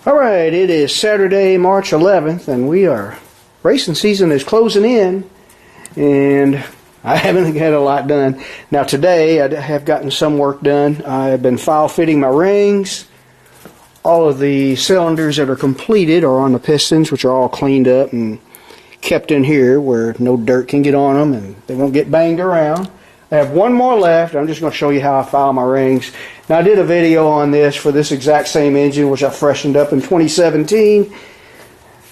Alright, it is Saturday, March 11th, and racing season is closing in, and I haven't had a lot done. Now today, I have gotten some work done. I have been file fitting my rings. All of the cylinders that are completed are on the pistons, which are all cleaned up and kept in here where no dirt can get on them and they won't get banged around. I have one more left. I'm just going to show you how I file my rings. Now I did a video on this for this exact same engine, which I freshened up in 2017,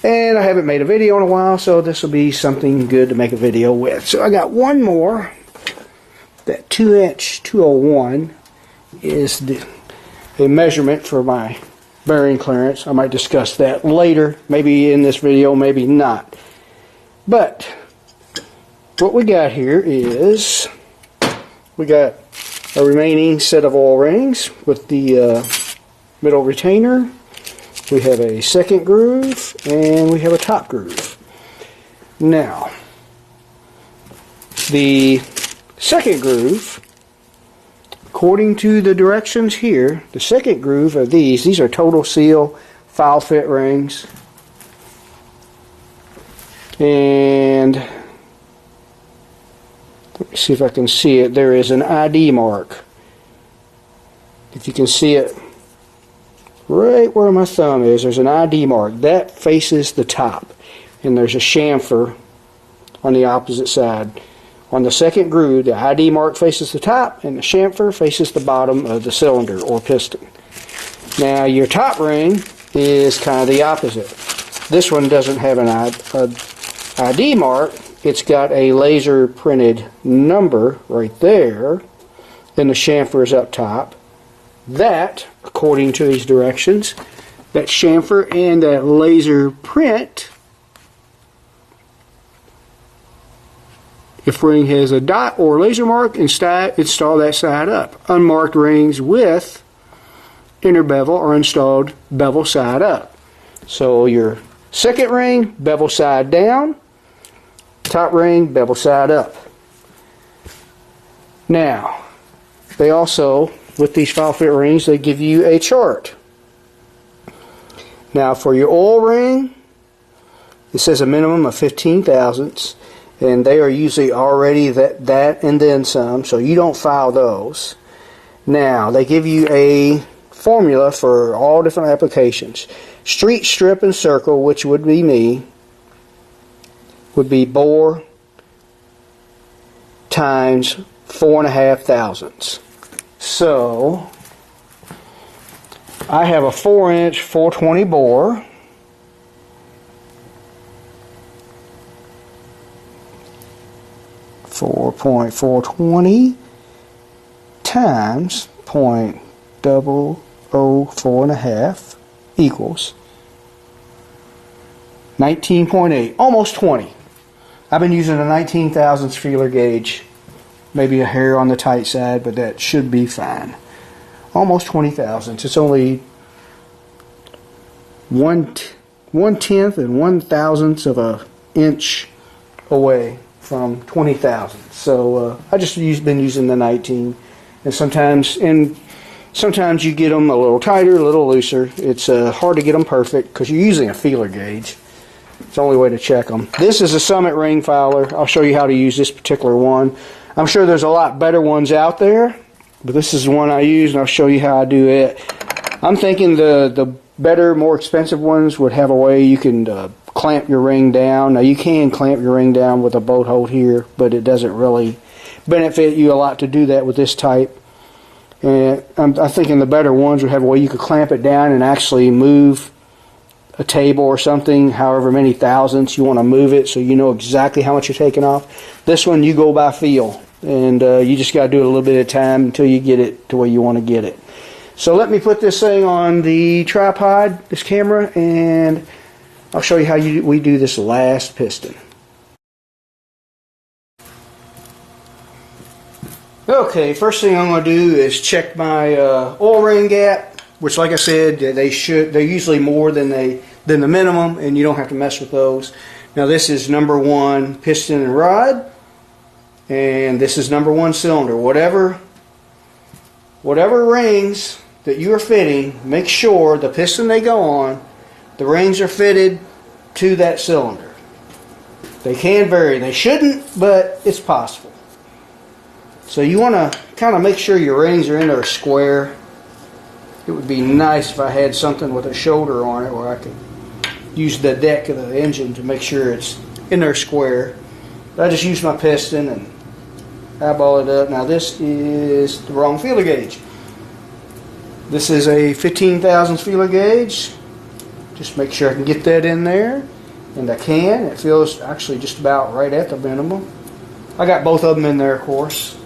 and I haven't made a video in a while, so this will be something good to make a video with. So I got one more. That 2-inch 201 is a measurement for my bearing clearance. I might discuss that later, maybe in this video, maybe not. But what we got here is we got a remaining set of oil rings with the middle retainer. We have a second groove and we have a top groove. Now, the second groove, according to the directions here, the second groove are these are total seal file fit rings. And let me see if I can see it. There is an ID mark. If you can see it right where my thumb is, there's an ID mark. That faces the top. And there's a chamfer on the opposite side. On the second groove, the ID mark faces the top and the chamfer faces the bottom of the cylinder or piston. Now your top ring is kind of the opposite. This one doesn't have an ID mark. It's got a laser printed number right there, and the chamfer is up top. That, according to these directions, that chamfer and that laser print, if ring has a dot or laser mark, install that side up. Unmarked rings with inner bevel are installed bevel side up. So your second ring, bevel side down. Top ring, bevel side up. Now, they also, with these file fit rings, they give you a chart. Now, for your oil ring, it says a minimum of 15 thousandths, and they are usually already that and then some, so you don't file those. Now, they give you a formula for all different applications. Street, strip, and circle, which would be me, would be bore times 4.5 thousandths. So I have a 4-inch 420 bore. .420 times .004.5 equals 19.8, almost 20. I've been using a 19 thousandths feeler gauge, maybe a hair on the tight side, but that should be fine. Almost 20 thousandths. It's only 1/10 and 1/1000th of an inch away from 20 thousandths. So I just been using the 19, and sometimes you get them a little tighter, a little looser. It's hard to get them perfect because you're using a feeler gauge. It's the only way to check them. This is a Summit ring filer. I'll show you how to use this particular one. I'm sure there's a lot better ones out there, but this is the one I use, and I'll show you how I do it. I'm thinking the better, more expensive ones would have a way you can clamp your ring down. Now you can clamp your ring down with a bolt hold here, but it doesn't really benefit you a lot to do that with this type. And I'm thinking the better ones would have a way you could clamp it down and actually move a table or something, however many thousandths you want to move it, so you know exactly how much you're taking off. This one you go by feel, and you just got to do it a little bit at a time until you get it to where you want to get it. So let me put this thing on the tripod, this camera, and I'll show you how we do this last piston. Okay, first thing I'm going to do is check my oil ring gap, which, like I said, they're usually more than the minimum, and you don't have to mess with those. Now this is number 1 piston and rod, and this is number 1 cylinder. Whatever rings that you are fitting, make sure the piston they go on, the rings are fitted to that cylinder. They can vary. They shouldn't, but it's possible. So you want to kind of make sure your rings are in there square. It would be nice if I had something with a shoulder on it where I could use the deck of the engine to make sure it's in there square. But I just use my piston and eyeball it up. Now this is the wrong feeler gauge. This is a 15 thousandths feeler gauge. Just make sure I can get that in there. And I can. It feels actually just about right at the minimum. I got both of them in there, of course.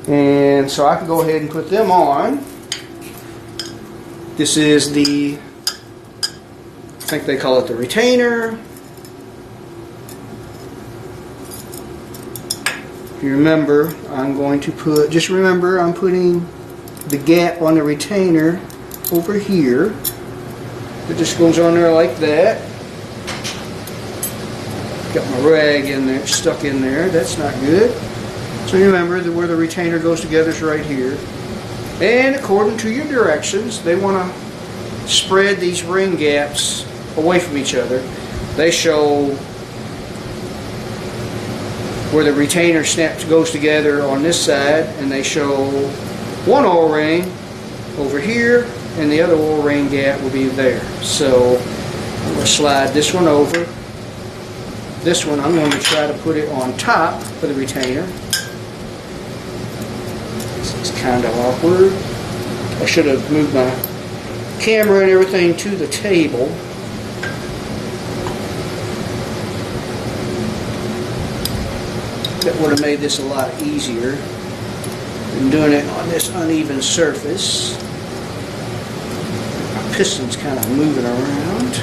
And so I can go ahead and put them on. This is the, I think they call it the retainer. If you remember, I'm going to put, just remember I'm putting the gap on the retainer over here. It just goes on there like that. Got my rag in there, stuck in there. That's not good. So remember that where the retainer goes together is right here. And according to your directions, they want to spread these ring gaps away from each other. They show where the retainer goes together on this side, and they show one O-ring over here, and the other O-ring gap will be there. So I'm going to slide this one over. This one I'm going to try to put it on top of the retainer. This is kind of awkward. I should have moved my camera and everything to the table. That would have made this a lot easier than doing it on this uneven surface. My piston's kind of moving around.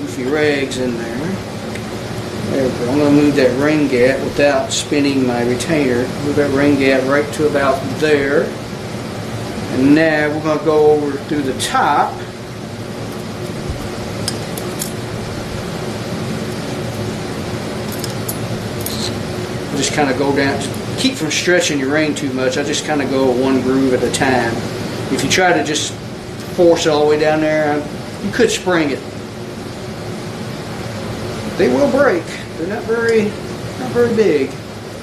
Goofy rags in there. There we go. I'm going to move that ring gap without spinning my retainer. Move that ring gap right to about there. And now we're going to go over through the top. Just kind of go down. Keep from stretching your ring too much. I just kind of go one groove at a time. If you try to just force it all the way down there, you could spring it. They will break. They're not very big,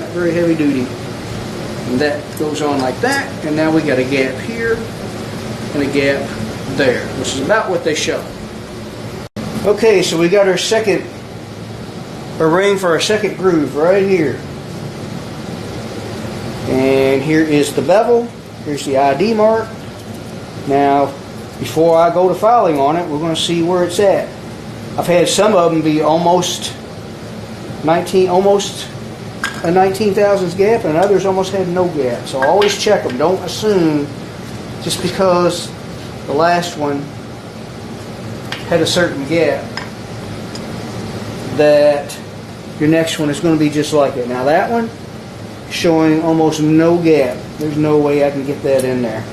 not very heavy duty. And that goes on like that. And now we got a gap here and a gap there, which is about what they show. Okay, so we got our ring for our second groove right here. And here is the bevel. Here's the ID mark. Now, before I go to filing on it, we're going to see where it's at. I've had some of them be almost a 19 thousandths gap, and others almost had no gap. So always check them. Don't assume just because the last one had a certain gap that your next one is going to be just like it. Now that one showing almost no gap. There's no way I can get that in there.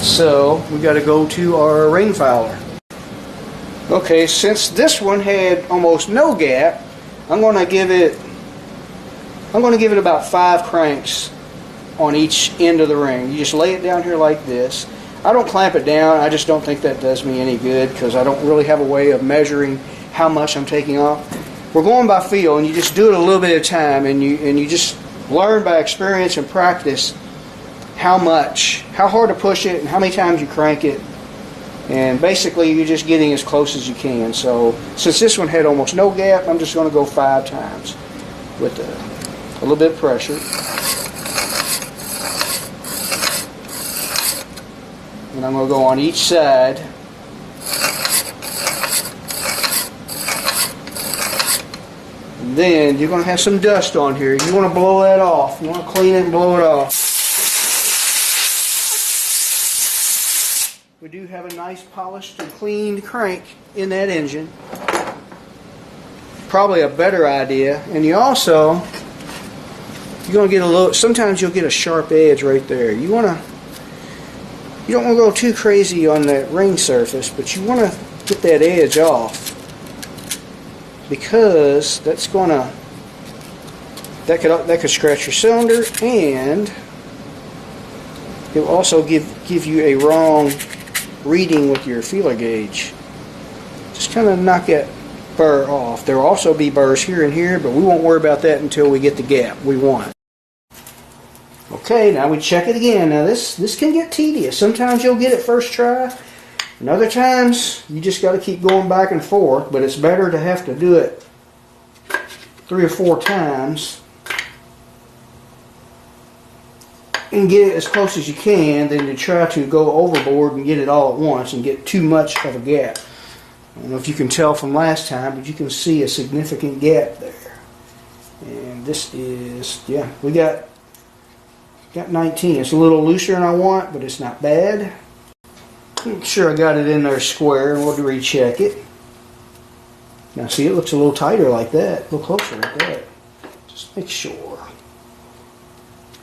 So we got to go to our ring filer. Okay, since this one had almost no gap, I'm going to give it about 5 cranks on each end of the ring. You just lay it down here like this. I don't clamp it down. I just don't think that does me any good because I don't really have a way of measuring how much I'm taking off. We're going by feel, and you just do it a little bit at a time, and you just learn by experience and practice how hard to push it and how many times you crank it. And basically you're just getting as close as you can. So since this one had almost no gap, I'm just going to go 5 times with a little bit of pressure. And I'm going to go on each side. And then you're going to have some dust on here. You want to blow that off. You want to clean it and blow it off. We do have a nice polished and cleaned crank in that engine. Probably a better idea. And you're going to get a little, sometimes you'll get a sharp edge right there. You don't want to go too crazy on that ring surface, but you want to get that edge off because that's going to That could scratch your cylinder, and it will also give you a wrong reading with your feeler gauge. Just kind of knock that burr off. There will also be burrs here and here, but we won't worry about that until we get the gap we want. Okay, now we check it again. Now this can get tedious. Sometimes you'll get it first try, and other times you just got to keep going back and forth, but it's better to have to do it 3 or 4 times and get it as close as you can than to try to go overboard and get it all at once and get too much of a gap. I don't know if you can tell from last time, but you can see a significant gap there. And this is, yeah, we got 19. It's a little looser than I want, but it's not bad. Make sure I got it in there square, and we'll recheck it. Now see, it looks a little tighter like that, a little closer like that. Just make sure.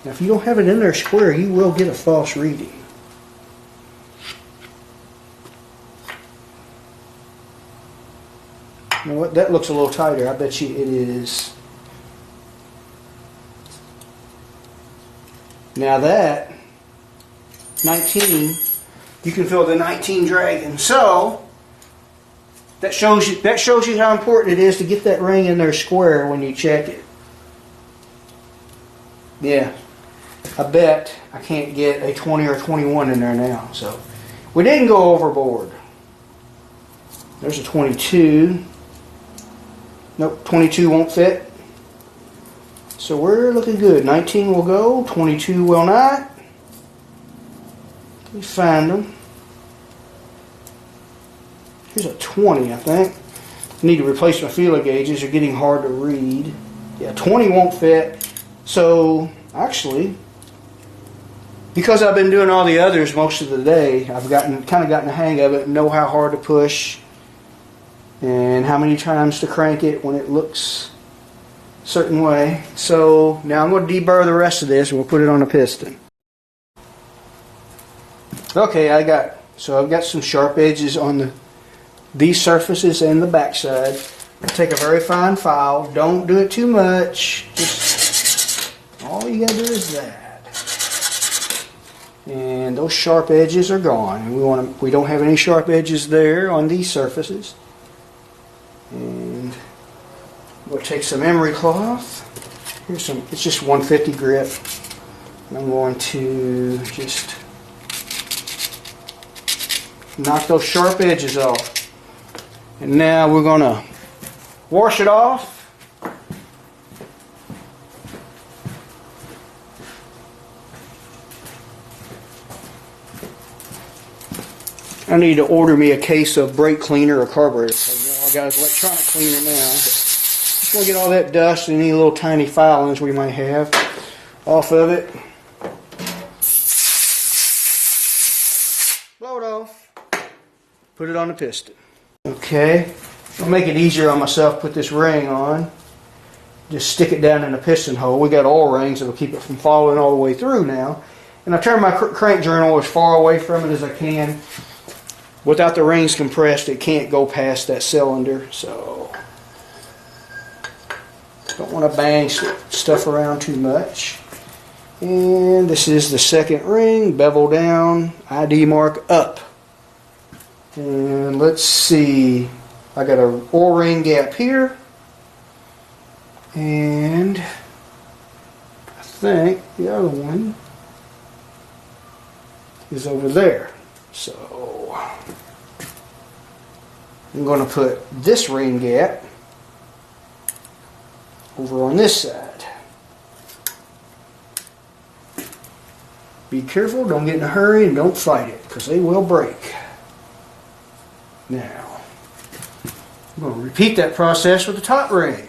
Now if you don't have it in there square, you will get a false reading. You know what, that looks a little tighter. I bet you it is. Now that 19, you can feel the 19 dragging. So that shows you how important it is to get that ring in there square when you check it. Yeah, I bet I can't get a 20 or 21 in there now. So we didn't go overboard. There's a 22. Nope, 22 won't fit. So we're looking good. 19 will go, 22 will not. Let me find them. Here's a 20, I think. I need to replace my feeler gauges. They're getting hard to read. Yeah, 20 won't fit. So, actually, because I've been doing all the others most of the day, I've kind of gotten the hang of it and know how hard to push and how many times to crank it when it looks a certain way. So now I'm going to deburr the rest of this and we'll put it on a piston. Okay, I've got some sharp edges on these surfaces and the backside. Take a very fine file. Don't do it too much. Just all you gotta do is that. And those sharp edges are gone. And we don't have any sharp edges there on these surfaces. And we'll take some emery cloth. Here's some, it's just 150 grit. And I'm going to just knock those sharp edges off. And now we're going to wash it off. I need to order me a case of brake cleaner or carburetor cleaner. I got an electronic cleaner now. Just want to get all that dust and any little tiny filings we might have off of it. Blow it off. Put it on the piston. Okay. I'll make it easier on myself. Put this ring on. Just stick it down in the piston hole. We got oil rings that'll keep it from falling all the way through now. And I turn my crank journal as far away from it as I can. Without the rings compressed, it can't go past that cylinder, so don't want to bang stuff around too much. And this is the second ring, bevel down, ID mark up. And let's see, I got an oil ring gap here, and I think the other one is over there. So I'm going to put this ring gap over on this side. Be careful, don't get in a hurry, and don't fight it, because they will break. Now, I'm going to repeat that process with the top ring.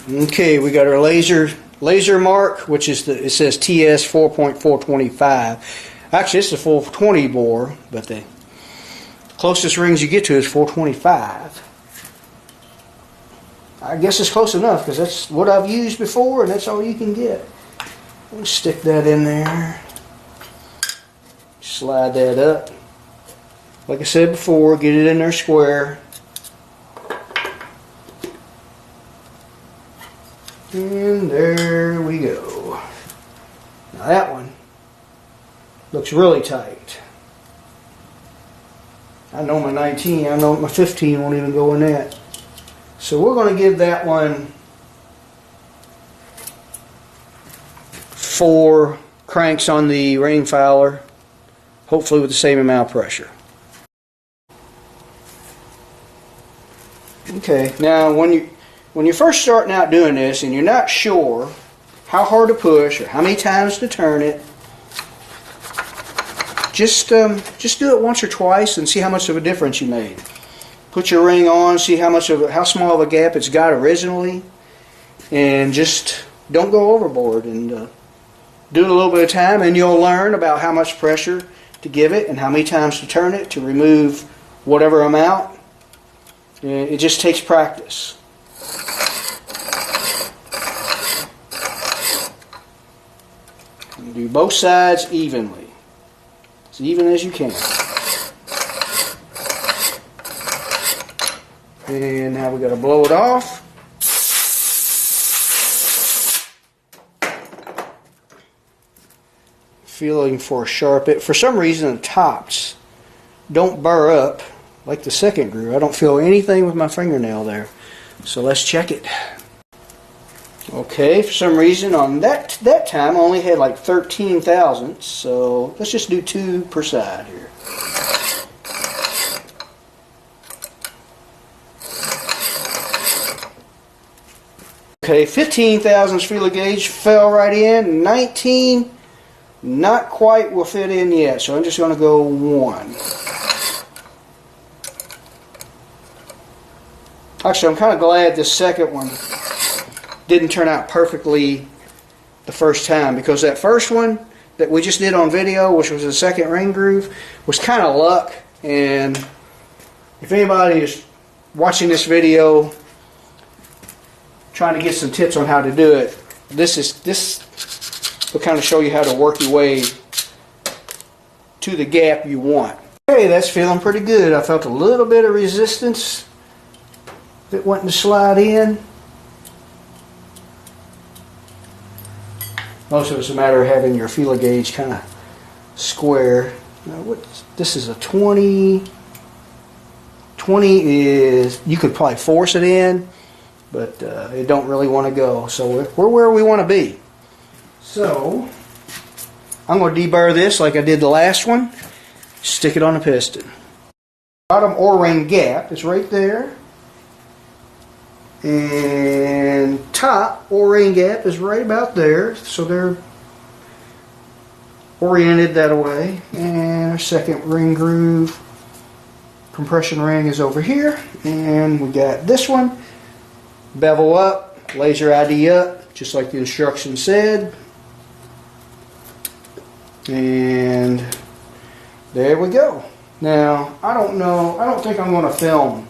Okay, we got our laser mark, which is it says TS 4.425. Actually, it's a 420 bore, but the closest rings you get to is 425. I guess it's close enough because that's what I've used before, and that's all you can get. We'll stick that in there. Slide that up. Like I said before, get it in there square. And there we go. Now that one looks really tight. I know my 19, I know my 15 won't even go in that. So we're going to give that one 4 cranks on the ring fowler, hopefully with the same amount of pressure. Okay, now when you're first starting out doing this and you're not sure how hard to push or how many times to turn it, just do it once or twice and see how much of a difference you made. Put your ring on, see how small of a gap it's got originally, and just don't go overboard, and do it a little bit of time, and you'll learn about how much pressure to give it and how many times to turn it to remove whatever amount. It just takes practice. You do both sides evenly, as even as you can. And now we got to blow it off. Feeling for a sharp it. For some reason the tops don't burr up like the second groove. I don't feel anything with my fingernail there. So let's check it. Okay, for some reason on that time I only had like 13 thousandths, so let's just do 2 per side here. Okay, 15 thousandths feeler gauge fell right in. 19, not quite will fit in yet, so I'm just going to go 1. Actually, I'm kind of glad this second one didn't turn out perfectly the first time, because that first one that we just did on video, which was the second ring groove, was kind of luck. And if anybody is watching this video trying to get some tips on how to do it, this will kind of show you how to work your way to the gap you want. Okay, that's feeling pretty good. I felt a little bit of resistance that wanting to slide in. Most of it's a matter of having your feeler gauge kind of square. Now, this is a 20. 20 is, you could probably force it in, but it don't really want to go. So we're where we want to be. So I'm going to deburr this like I did the last one. Stick it on the piston. Bottom O-ring gap is right there. And top O-ring gap is right about there, so they're oriented that way. And our second ring groove compression ring is over here, and we got this one, bevel up, laser ID up, just like the instructions said. And there we go. Now, I don't think I'm going to film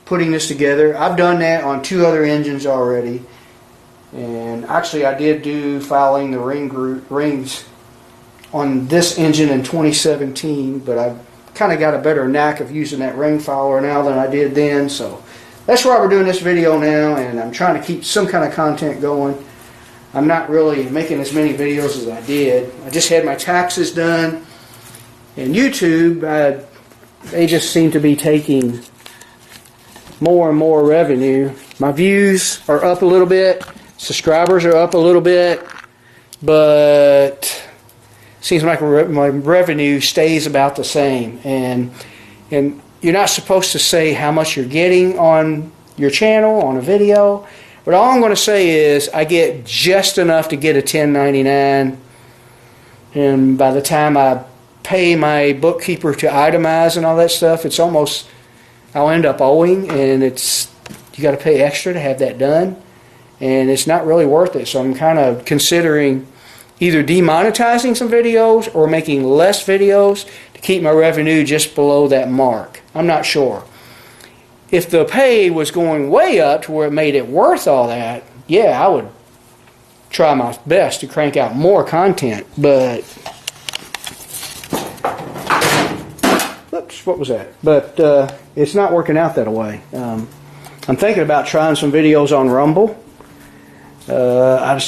putting this together. I've done that on 2 other engines already, and actually I did do filing the rings on this engine in 2017, but I've kind of got a better knack of using that ring filer now than I did then. So that's why we're doing this video now, and I'm trying to keep some kind of content going. I'm not really making as many videos as I did. I just had my taxes done, and YouTube, they just seem to be taking more and more revenue. My views are up a little bit, subscribers are up a little bit, but it seems like my revenue stays about the same. And you're not supposed to say how much you're getting on your channel on a video, but all I'm going to say is I get just enough to get a 1099, and by the time I pay my bookkeeper to itemize and all that stuff, it's almost, I'll end up owing, and you got to pay extra to have that done, and it's not really worth it. So I'm kind of considering either demonetizing some videos or making less videos to keep my revenue just below that mark. I'm not sure. If the pay was going way up to where it made it worth all that, yeah, I would try my best to crank out more content, but what was that? But it's not working out that way. I'm thinking about trying some videos on Rumble. I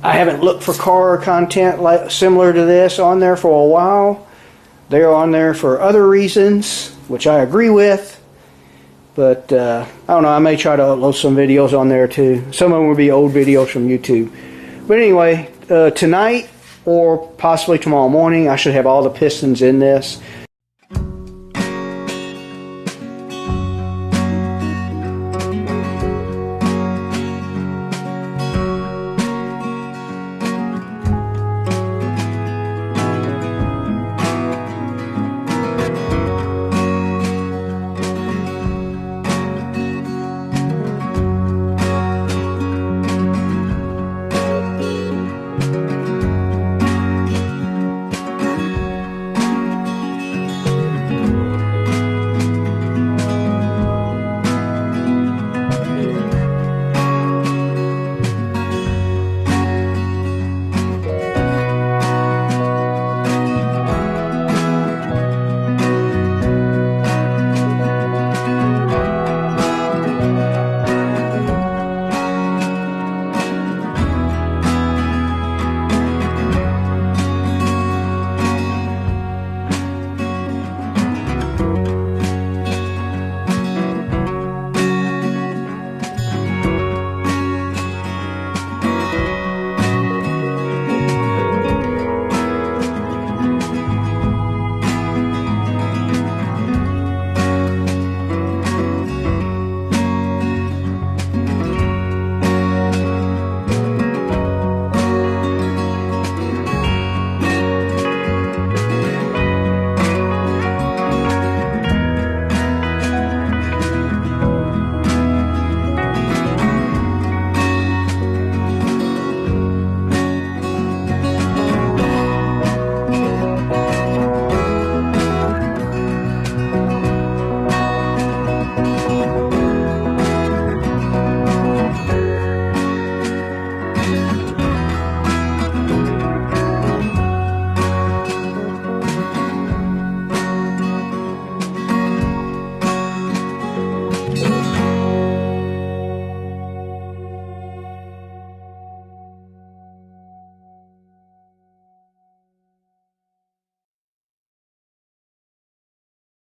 haven't looked for car content similar to this on there for a while. They're on there for other reasons, which I agree with. But I don't know, I may try to upload some videos on there too. Some of them will be old videos from YouTube. But anyway, tonight or possibly tomorrow morning, I should have all the pistons in this.